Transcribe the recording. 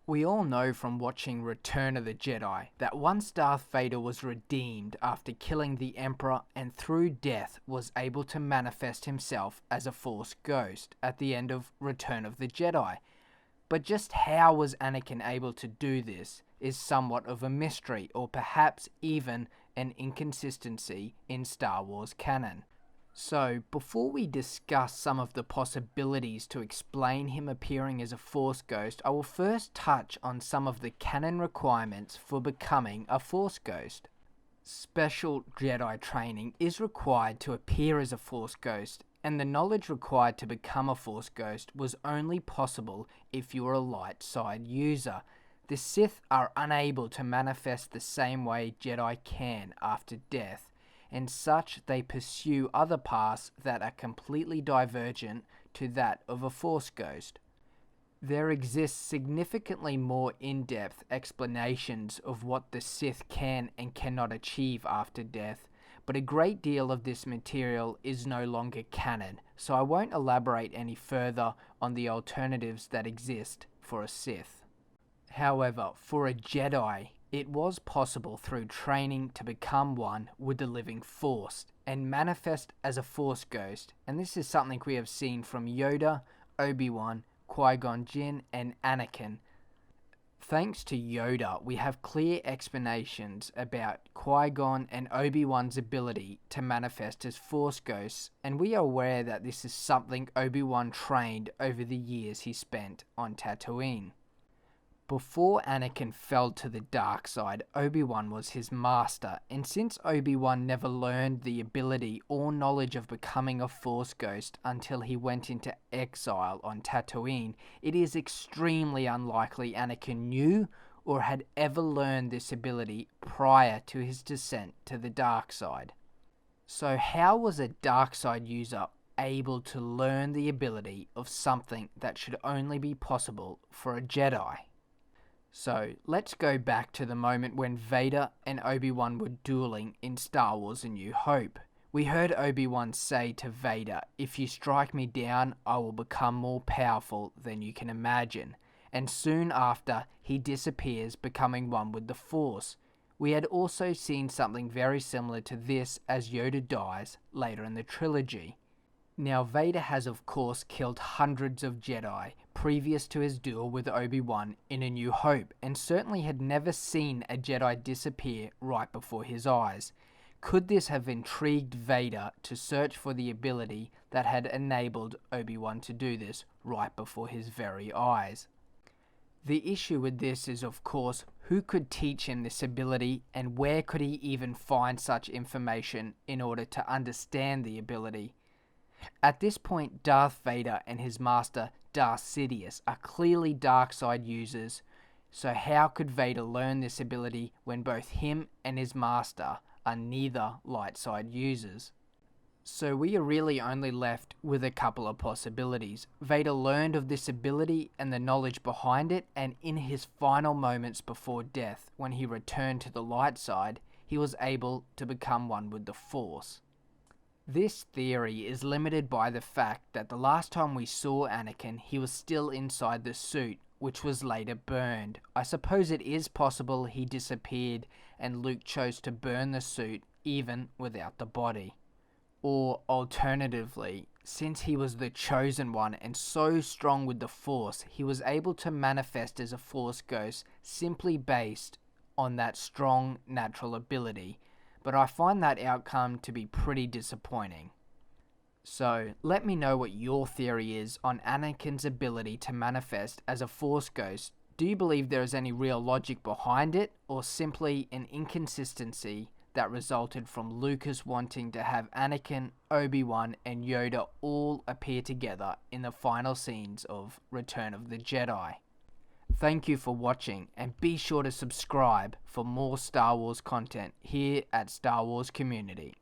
We all know from watching Return of the Jedi that once Darth Vader was redeemed after killing the Emperor and through death was able to manifest himself as a Force ghost at the end of Return of the Jedi. But just how was Anakin able to do this is somewhat of a mystery, or perhaps even an inconsistency in Star Wars canon. So, before we discuss some of the possibilities to explain him appearing as a Force ghost, I will first touch on some of the canon requirements for becoming a Force ghost. Special Jedi training is required to appear as a Force ghost, and the knowledge required to become a Force ghost was only possible if you were a light side user. The Sith are unable to manifest the same way Jedi can after death, and such they pursue other paths that are completely divergent to that of a Force ghost. There exists significantly more in-depth explanations of what the Sith can and cannot achieve after death, but a great deal of this material is no longer canon, so I won't elaborate any further on the alternatives that exist for a Sith. However, for a Jedi, it was possible through training to become one with the living Force and manifest as a Force ghost, and this is something we have seen from Yoda, Obi-Wan, Qui-Gon Jin, and Anakin. Thanks to Yoda, we have clear explanations about Qui-Gon and Obi-Wan's ability to manifest as Force ghosts, and we are aware that this is something Obi-Wan trained over the years he spent on Tatooine. Before Anakin fell to the dark side, Obi-Wan was his master, and since Obi-Wan never learned the ability or knowledge of becoming a Force ghost until he went into exile on Tatooine, it is extremely unlikely Anakin knew or had ever learned this ability prior to his descent to the dark side. So how was a dark side user able to learn the ability of something that should only be possible for a Jedi? So, let's go back to the moment when Vader and Obi-Wan were dueling in Star Wars A New Hope. We heard Obi-Wan say to Vader, "If you strike me down, I will become more powerful than you can imagine." And soon after, he disappears, becoming one with the Force. We had also seen something very similar to this as Yoda dies later in the trilogy. Now, Vader has of course killed hundreds of Jedi previous to his duel with Obi-Wan in A New Hope, and certainly had never seen a Jedi disappear right before his eyes. Could this have intrigued Vader to search for the ability that had enabled Obi-Wan to do this right before his very eyes? The issue with this is, of course, who could teach him this ability, and where could he even find such information in order to understand the ability? At this point, Darth Vader and his master, Darth Sidious, are clearly dark side users, so how could Vader learn this ability when both him and his master are neither light side users? So we are really only left with a couple of possibilities. Vader learned of this ability and the knowledge behind it, and in his final moments before death, when he returned to the light side, he was able to become one with the Force. This theory is limited by the fact that the last time we saw Anakin, he was still inside the suit, which was later burned. I suppose it is possible he disappeared and Luke chose to burn the suit even without the body. Or alternatively, since he was the chosen one and so strong with the Force, he was able to manifest as a Force ghost simply based on that strong natural ability. But I find that outcome to be pretty disappointing. So, let me know what your theory is on Anakin's ability to manifest as a Force ghost. Do you believe there is any real logic behind it, or simply an inconsistency that resulted from Lucas wanting to have Anakin, Obi-Wan, and Yoda all appear together in the final scenes of Return of the Jedi? Thank you for watching, and be sure to subscribe for more Star Wars content here at Star Wars Community.